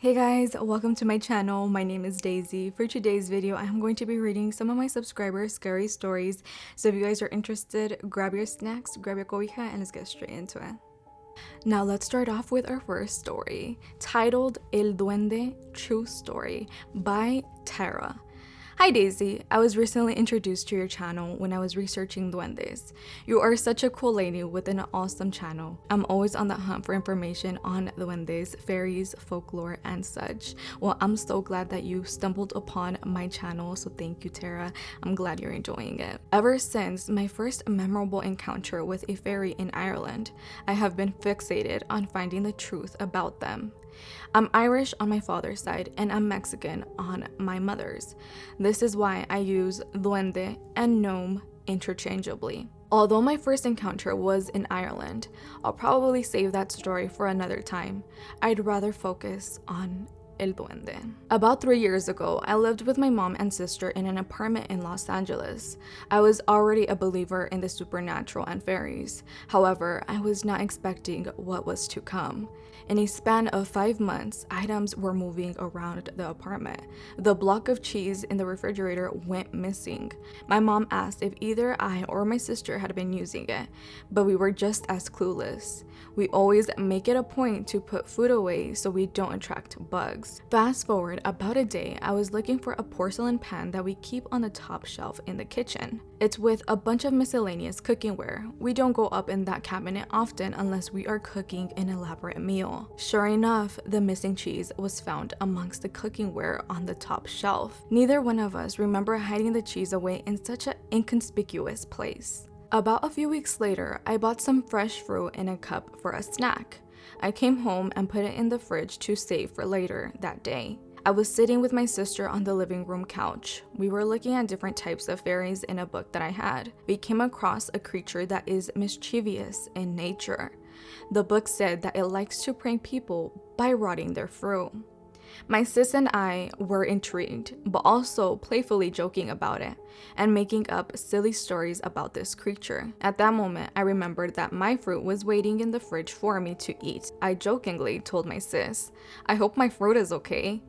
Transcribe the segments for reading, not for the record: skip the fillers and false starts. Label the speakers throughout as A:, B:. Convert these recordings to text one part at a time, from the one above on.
A: Hey guys, welcome to my channel. My name is Daisy. For today's video, I'm going to be reading some of my subscribers' scary stories. So if you guys are interested, grab your snacks, grab your cobija, and let's get straight into it. Now let's start off with our first story, titled El Duende True Story by Tara. Hi Daisy, I was recently introduced to your channel when I was researching duendes. You are such a cool lady with an awesome channel. I'm always on the hunt for information on duendes, fairies, folklore, and such. Well, I'm so glad that you stumbled upon my channel, so thank you, Tara. I'm glad you're enjoying it. Ever since my first memorable encounter with a fairy in Ireland, I have been fixated on finding the truth about them. I'm Irish on my father's side and I'm Mexican on my mother's. This is why I use duende and gnome interchangeably. Although my first encounter was in Ireland, I'll probably save that story for another time. I'd rather focus on El Duende. About 3 years ago, I lived with my mom and sister in an apartment in Los Angeles. I was already a believer in the supernatural and fairies. However, I was not expecting what was to come. In a span of 5 months, items were moving around the apartment. The block of cheese in the refrigerator went missing. My mom asked if either I or my sister had been using it, but we were just as clueless. We always make it a point to put food away so we don't attract bugs. Fast forward about a day, I was looking for a porcelain pan that we keep on the top shelf in the kitchen. It's with a bunch of miscellaneous cookingware. We don't go up in that cabinet often unless we are cooking an elaborate meal. Sure enough, the missing cheese was found amongst the cookingware on the top shelf. Neither one of us remember hiding the cheese away in such an inconspicuous place. About a few weeks later, I bought some fresh fruit in a cup for a snack. I came home and put it in the fridge to save for later that day. I was sitting with my sister on the living room couch. We were looking at different types of fairies in a book that I had. We came across a creature that is mischievous in nature. The book said that it likes to prank people by rotting their fruit. My sis and I were intrigued, but also playfully joking about it and making up silly stories about this creature. At that moment, I remembered that my fruit was waiting in the fridge for me to eat. I jokingly told my sis, "I hope my fruit is okay."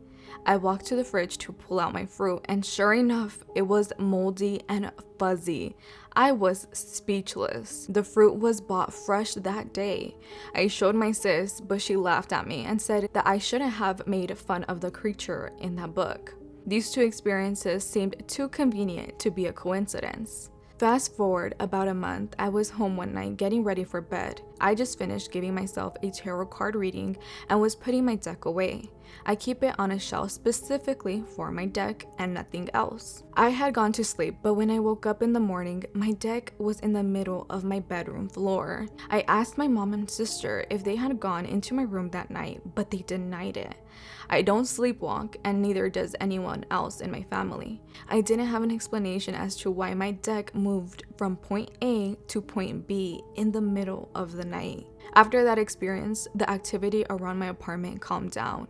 A: I walked to the fridge to pull out my fruit, and sure enough, it was moldy and fuzzy. I was speechless. The fruit was bought fresh that day. I showed my sis, but she laughed at me and said that I shouldn't have made fun of the creature in that book. These two experiences seemed too convenient to be a coincidence. Fast forward about a month, I was home one night getting ready for bed. I just finished giving myself a tarot card reading and was putting my deck away. I keep it on a shelf specifically for my deck and nothing else. I had gone to sleep, but when I woke up in the morning, my deck was in the middle of my bedroom floor. I asked my mom and sister if they had gone into my room that night, but they denied it. I don't sleepwalk, and neither does anyone else in my family. I didn't have an explanation as to why my deck moved from point A to point B in the middle of the night. After that experience, the activity around my apartment calmed down.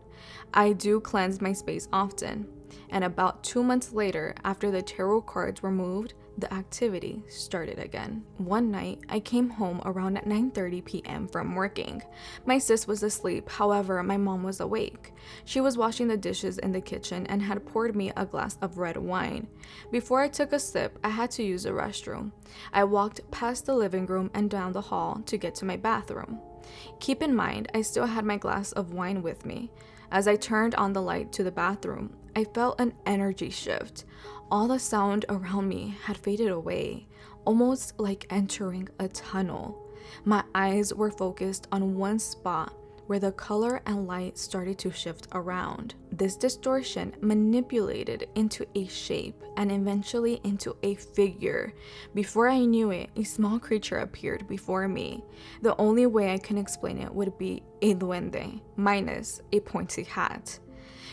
A: I do cleanse my space often, and about 2 months later, after the tarot cards were moved, the activity started again. One night, I came home around 9:30 p.m. from working. My sis was asleep, however, my mom was awake. She was washing the dishes in the kitchen and had poured me a glass of red wine. Before I took a sip, I had to use the restroom. I walked past the living room and down the hall to get to my bathroom. Keep in mind, I still had my glass of wine with me. As I turned on the light to the bathroom, I felt an energy shift. All the sound around me had faded away, almost like entering a tunnel. My eyes were focused on one spot where the color and light started to shift around. This distortion manipulated into a shape and eventually into a figure. Before I knew it, a small creature appeared before me. The only way I can explain it would be a duende, minus a pointy hat.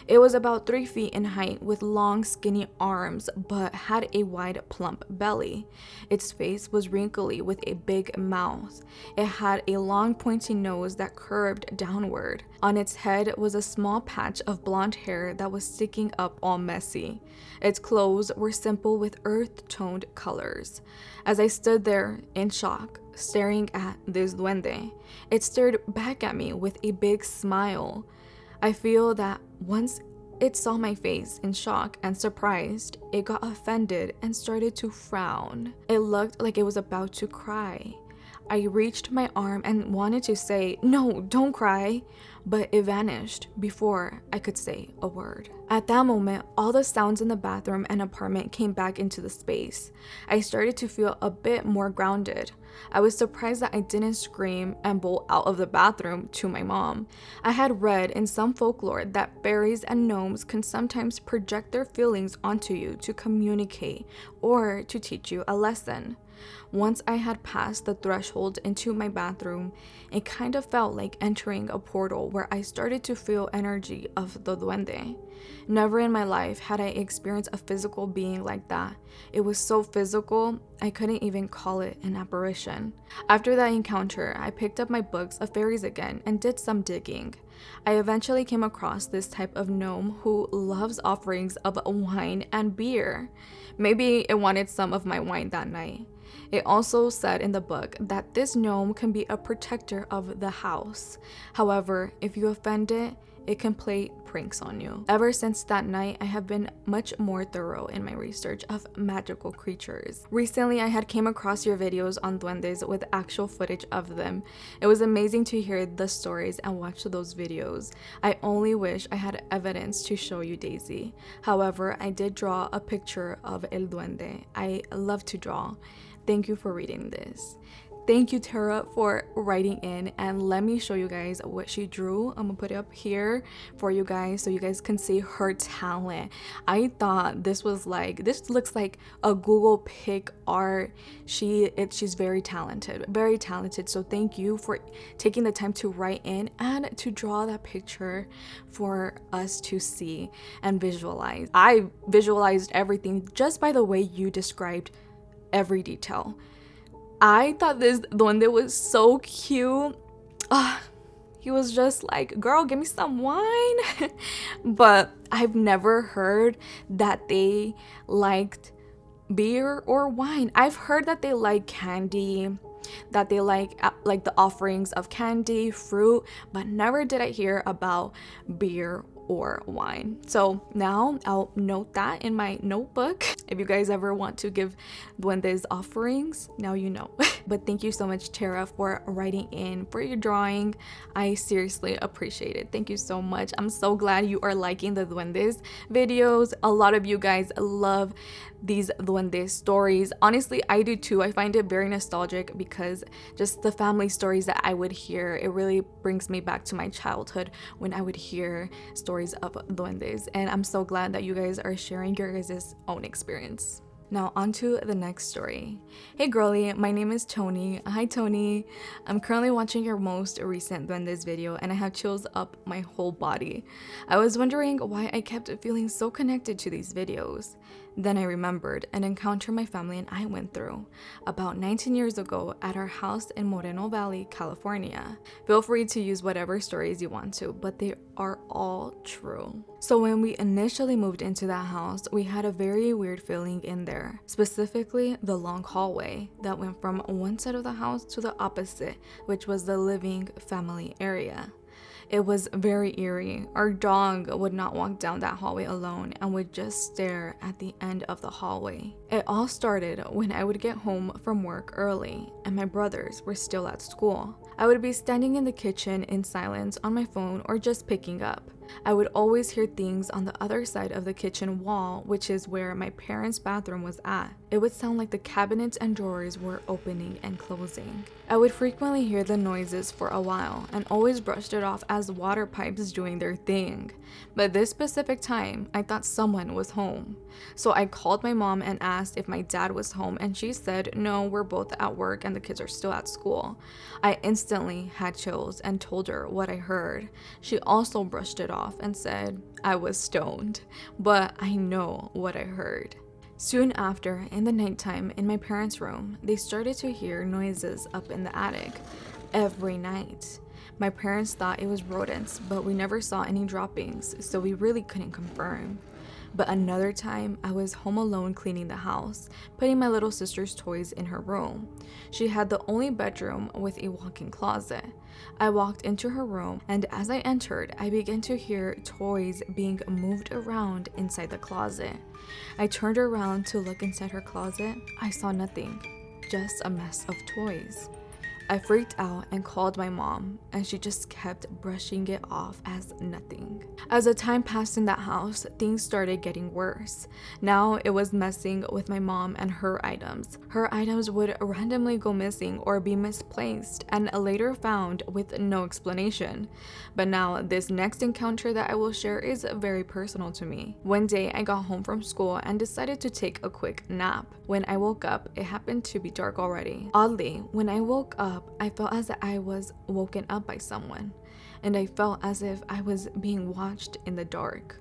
A: It was about 3 feet in height with long skinny arms but had a wide plump belly. Its face was wrinkly with a big mouth. It had a long pointy nose that curved downward. On its head was a small patch of blonde hair that was sticking up all messy. Its clothes were simple with earth-toned colors. As I stood there in shock, staring at this duende, it stared back at me with a big smile. I feel that once it saw my face in shock and surprised, it got offended and started to frown. It looked like it was about to cry. I reached my arm and wanted to say, "No, don't cry," but it vanished before I could say a word. At that moment, all the sounds in the bathroom and apartment came back into the space. I started to feel a bit more grounded. I was surprised that I didn't scream and bolt out of the bathroom to my mom. I had read in some folklore that fairies and gnomes can sometimes project their feelings onto you to communicate or to teach you a lesson. Once I had passed the threshold into my bathroom, it kind of felt like entering a portal where I started to feel energy of the duende. Never in my life had I experienced a physical being like that. It was so physical, I couldn't even call it an apparition. After that encounter, I picked up my books of fairies again and did some digging. I eventually came across this type of gnome who loves offerings of wine and beer. Maybe it wanted some of my wine that night. It also said in the book that this gnome can be a protector of the house. However, if you offend it, it can play pranks on you. Ever since that night, I have been much more thorough in my research of magical creatures. Recently, I had came across your videos on duendes with actual footage of them. It was amazing to hear the stories and watch those videos. I only wish I had evidence to show you, Daisy. However, I did draw a picture of El Duende. I love to draw. Thank you for reading this. Thank you, Tara, for writing in, and let me show you guys what she drew. I'm gonna put it up here for you guys so you guys can see her talent. I thought this looks like a Google pick art. She's very talented. So thank you for taking the time to write in and to draw that picture for us to see and visualize. I visualized everything just by the way you described every detail. I thought this duende was so cute. He was just like, "Girl, give me some wine." But I've never heard that they liked beer or wine. I've heard that they like candy, that they like the offerings of candy, fruit, but never did I hear about beer or wine. So now I'll note that in my notebook. If you guys ever want to give duendes offerings, now you know. But thank you so much, Tara, for writing in, for your drawing. I seriously appreciate it. Thank you so much. I'm so glad you are liking the duendes videos. A lot of you guys love these duendes stories. Honestly, I do too. I find it very nostalgic because just the family stories that I would hear, it really brings me back to my childhood when I would hear stories of duendes. And I'm so glad that you guys are sharing your guys' own experience. Now on to the next story. Hey girlie, my name is Tony. Hi Tony. I'm currently watching your most recent Duendes video and I have chills up my whole body. I was wondering why I kept feeling so connected to these videos. Then I remembered an encounter my family and I went through about 19 years ago at our house in Moreno Valley, California. Feel free to use whatever stories you want to, but they are all true. So when we initially moved into that house, we had a very weird feeling in there, specifically the long hallway that went from one side of the house to the opposite, which was the living family area. It was very eerie. Our dog would not walk down that hallway alone and would just stare at the end of the hallway. It all started when I would get home from work early and my brothers were still at school. I would be standing in the kitchen in silence on my phone or just picking up. I would always hear things on the other side of the kitchen wall, which is where my parents' bathroom was at. It would sound like the cabinets and drawers were opening and closing. I would frequently hear the noises for a while and always brushed it off as water pipes doing their thing. But this specific time, I thought someone was home. So I called my mom and asked if my dad was home and she said, "No, we're both at work and the kids are still at school." I instantly had chills and told her what I heard. She also brushed it off and said I was stoned, but I know what I heard. Soon after, in the nighttime in my parents' room, they started to hear noises up in the attic every night. My parents thought it was rodents, but we never saw any droppings, so we really couldn't confirm. But another time, I was home alone cleaning the house, putting my little sister's toys in her room. She had the only bedroom with a walk-in closet. I walked into her room, and as I entered, I began to hear toys being moved around inside the closet. I turned around to look inside her closet. I saw nothing, just a mess of toys. I freaked out and called my mom, and she just kept brushing it off as nothing. As the time passed in that house, things started getting worse. Now it was messing with my mom and her items. Her items would randomly go missing or be misplaced and later found with no explanation. But now this next encounter that I will share is very personal to me. One day I got home from school and decided to take a quick nap. When I woke up, it happened to be dark already. Oddly, when I woke up, I felt as if I was woken up by someone, and I felt as if I was being watched in the dark.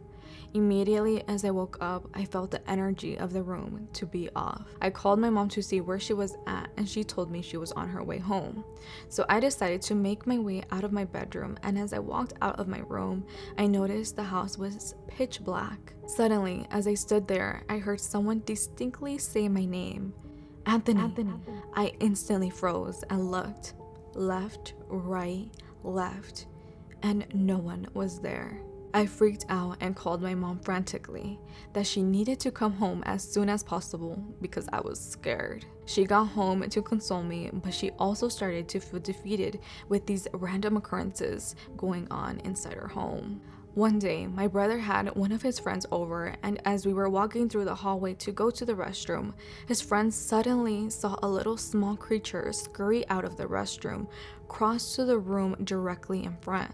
A: Immediately as I woke up, I felt the energy of the room to be off. I called my mom to see where she was at, and she told me she was on her way home. So I decided to make my way out of my bedroom, and as I walked out of my room, I noticed the house was pitch black. Suddenly, as I stood there, I heard someone distinctly say my name. Anthony. I instantly froze and looked left, right, left, and no one was there. I freaked out and called my mom frantically that she needed to come home as soon as possible because I was scared. She got home to console me, but she also started to feel defeated with these random occurrences going on inside her home. One day, my brother had one of his friends over, and as we were walking through the hallway to go to the restroom, his friend suddenly saw a little small creature scurry out of the restroom, cross to the room directly in front,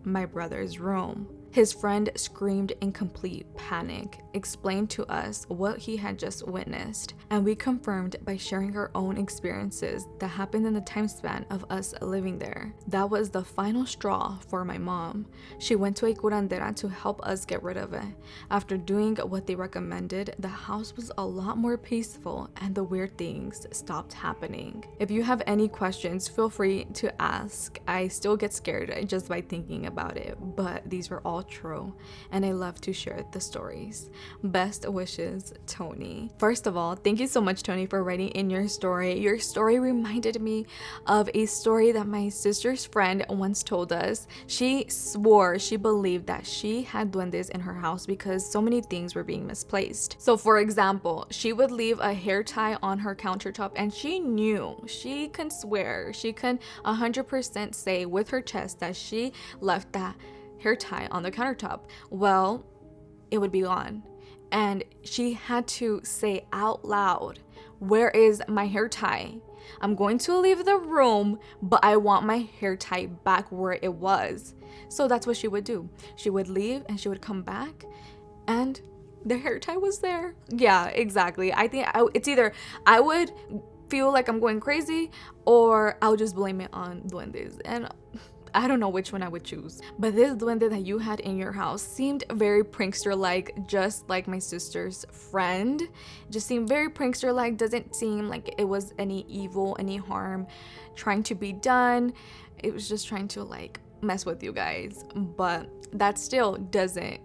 A: my brother's room. His friend screamed in complete panic, explained to us what he had just witnessed, and we confirmed by sharing our own experiences that happened in the time span of us living there. That was the final straw for my mom. She went to a curandera to help us get rid of it. After doing what they recommended, the house was a lot more peaceful and the weird things stopped happening. If you have any questions, feel free to ask. I still get scared just by thinking about it, but these were all true, and I love to share the stories. Best wishes, Tony. First of all, thank you so much, Tony, for writing in your story. Your story reminded me of a story that my sister's friend once told us. She swore she believed that she had duendes in her house because so many things were being misplaced. So for example, she would leave a hair tie on her countertop, and she knew, she can swear, she can 100% say with her chest that she left that hair tie on the countertop. Well, it would be gone, and she had to say out loud, "Where is my hair tie? I'm going to leave the room, but I want my hair tie back where it was." So that's what she would do. She would leave and she would come back, and the hair tie was there. Yeah, exactly. I think it's either I would feel like I'm going crazy, or I'll just blame it on duendes, and I don't know which one I would choose. But this duende that you had in your house seemed very prankster-like, just like my sister's friend. It just seemed very prankster-like. Doesn't seem like it was any evil, any harm trying to be done. It was just trying to like mess with you guys. But that still doesn't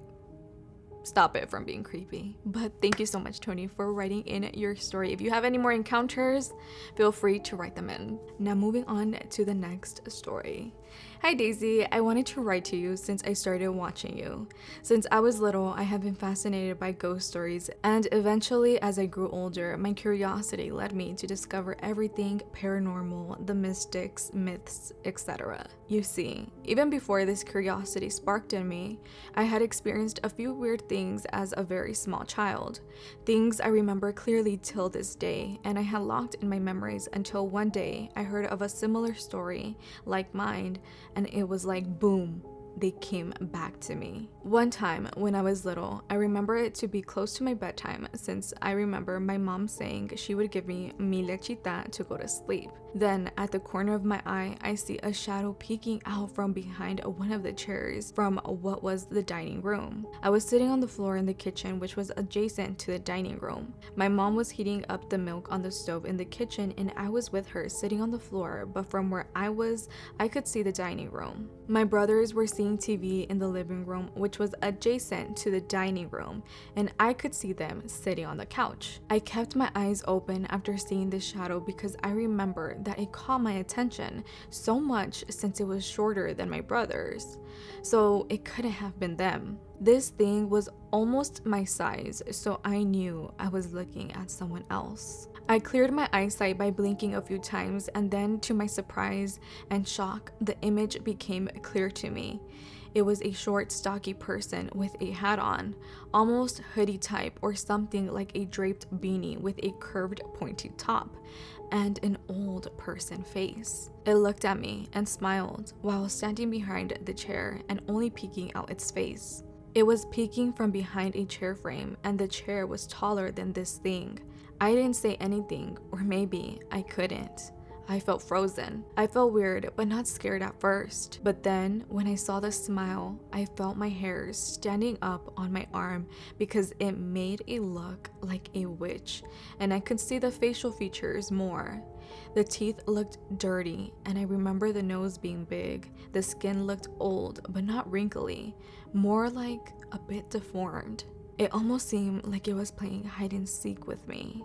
A: stop it from being creepy. But thank you so much, Tony, for writing in your story. If you have any more encounters, feel free to write them in. Now moving on to the next story. Hi Daisy, I wanted to write to you since I started watching you. Since I was little, I have been fascinated by ghost stories, and eventually as I grew older, my curiosity led me to discover everything paranormal, the mystics, myths, etc. You see, even before this curiosity sparked in me, I had experienced a few weird things as a very small child. Things I remember clearly till this day, and I had locked in my memories until one day I heard of a similar story like mine, and it was like boom, they came back to me. One time when I was little, I remember it to be close to my bedtime, since I remember my mom saying she would give me mi lechita to go to sleep. Then, at the corner of my eye, I see a shadow peeking out from behind one of the chairs from what was the dining room. I was sitting on the floor in the kitchen, which was adjacent to the dining room. My mom was heating up the milk on the stove in the kitchen, and I was with her sitting on the floor, but from where I was, I could see the dining room. My brothers were seeing TV in the living room, which was adjacent to the dining room, and I could see them sitting on the couch. I kept my eyes open after seeing this shadow because I remember that it caught my attention so much since it was shorter than my brothers, so it couldn't have been them. This thing was almost my size, so I knew I was looking at someone else. I cleared my eyesight by blinking a few times, and then to my surprise and shock, the image became clear to me. It was a short, stocky person with a hat on, almost hoodie type or something like a draped beanie with a curved pointy top, and an old person face. It looked at me and smiled while standing behind the chair and only peeking out its face. It was peeking from behind a chair frame, and the chair was taller than this thing. I didn't say anything, or maybe I couldn't. I felt frozen. I felt weird, but not scared at first. But then, when I saw the smile, I felt my hairs standing up on my arm because it made it look like a witch, and I could see the facial features more. The teeth looked dirty, and I remember the nose being big. The skin looked old, but not wrinkly, more like a bit deformed. It almost seemed like it was playing hide and seek with me.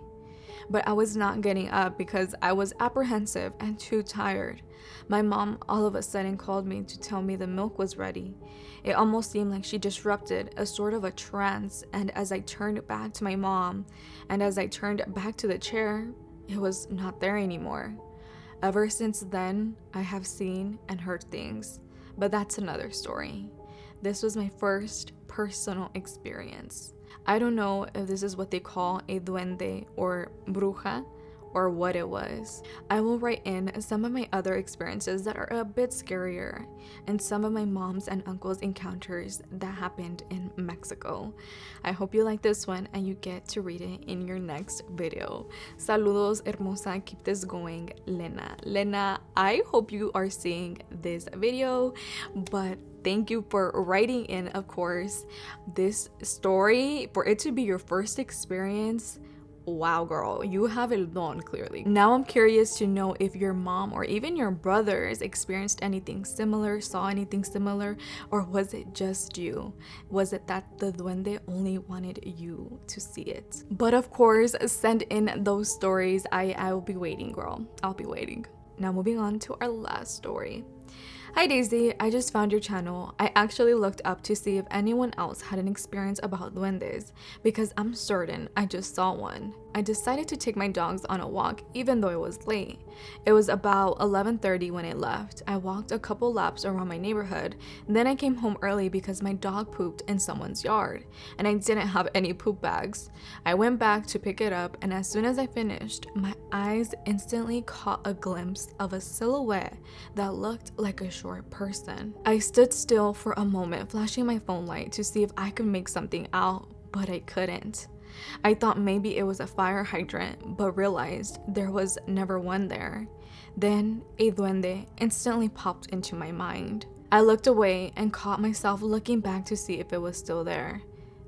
A: But I was not getting up because I was apprehensive and too tired. My mom all of a sudden called me to tell me the milk was ready. It almost seemed like she disrupted a sort of a trance, and as I turned back to my mom, and as I turned back to the chair, it was not there anymore. Ever since then, I have seen and heard things, but that's another story. This was my first personal experience. I don't know if this is what they call a duende or bruja or what it was. I will write in some of my other experiences that are a bit scarier and some of my mom's and uncle's encounters that happened in Mexico. I hope you like this one and you get to read it in your next video. Saludos, hermosa. Keep this going, Lena. Lena, I hope you are seeing this video, but thank you for writing in, of course. This story, for it to be your first experience, wow, girl, you have el don, clearly. Now I'm curious to know if your mom or even your brothers experienced anything similar, saw anything similar, or was it just you? Was it that the duende only wanted you to see it? But of course, send in those stories. I will be waiting, girl. I'll be waiting. Now moving on to our last story. Hi Daisy, I just found your channel. I actually looked up to see if anyone else had an experience about duendes because I'm certain I just saw one. I decided to take my dogs on a walk even though it was late. It was about 11:30 when I left. I walked a couple laps around my neighborhood, then I came home early because my dog pooped in someone's yard and I didn't have any poop bags. I went back to pick it up, and as soon as I finished, my eyes instantly caught a glimpse of a silhouette that looked like a short person. I stood still for a moment, flashing my phone light to see if I could make something out, but I couldn't. I thought maybe it was a fire hydrant, but realized there was never one there. Then a duende instantly popped into my mind. I looked away and caught myself looking back to see if it was still there.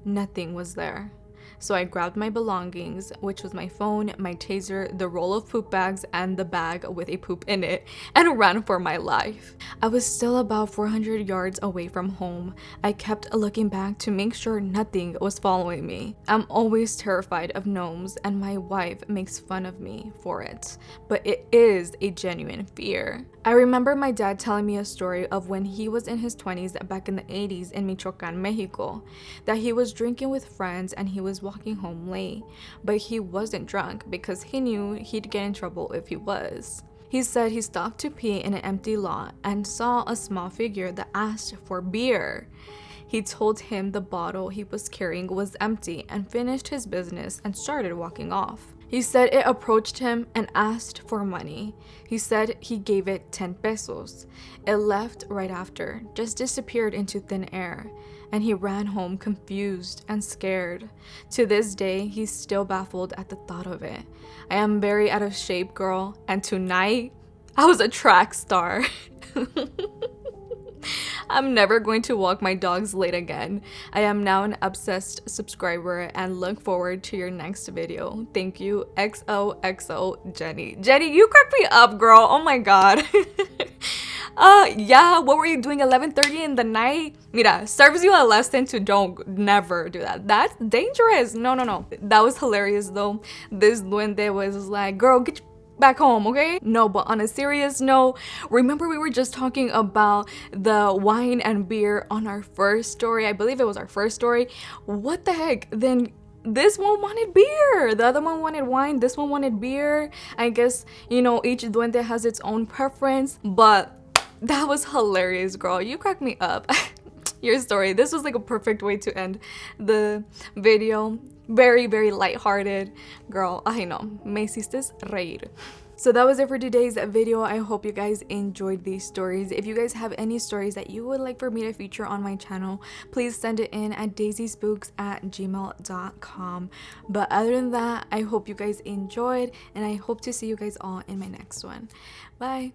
A: Nothing was there. So I grabbed my belongings, which was my phone, my taser, the roll of poop bags, and the bag with a poop in it, and ran for my life. I was still about 400 yards away from home. I kept looking back to make sure nothing was following me. I'm always terrified of gnomes, and my wife makes fun of me for it, but it is a genuine fear. I remember my dad telling me a story of when he was in his 20s back in the 80s in Michoacan, Mexico, that he was drinking with friends and he was walking home late, but he wasn't drunk because he knew he'd get in trouble if he was. He said he stopped to pee in an empty lot and saw a small figure that asked for beer. He told him the bottle he was carrying was empty and finished his business and started walking off. He said it approached him and asked for money. He said he gave it 10 pesos. It left right after, just disappeared into thin air. and he ran home confused and scared. To this day, he's still baffled at the thought of it. I am very out of shape, girl, and tonight I was a track star. I'm never going to walk my dogs late again. I am now an obsessed subscriber and look forward to your next video. Thank you, XOXO Jenny. Jenny, you crack me up, girl. Oh my god. Yeah, what were you doing 11:30 in the night? Mira, serves you a lesson to don't never do that. That's dangerous. No. That was hilarious though. This duende was like, girl, get your back home, okay? No, but on a serious note, remember we were just talking about the wine and beer on our first story? I believe it was our first story. What the heck? Then this one wanted beer, the other one wanted wine, this one wanted beer. I guess, you know, each duende has its own preference, but that was hilarious, girl. You cracked me up. Your story, this was like a perfect way to end the video. Very, very lighthearted. Girl, I know, me hiciste reír. So that was it for today's video. I hope you guys enjoyed these stories. If you guys have any stories that you would like for me to feature on my channel, please send it in at daicyspooks@gmail.com. But other than that, I hope you guys enjoyed, and I hope to see you guys all in my next one. Bye.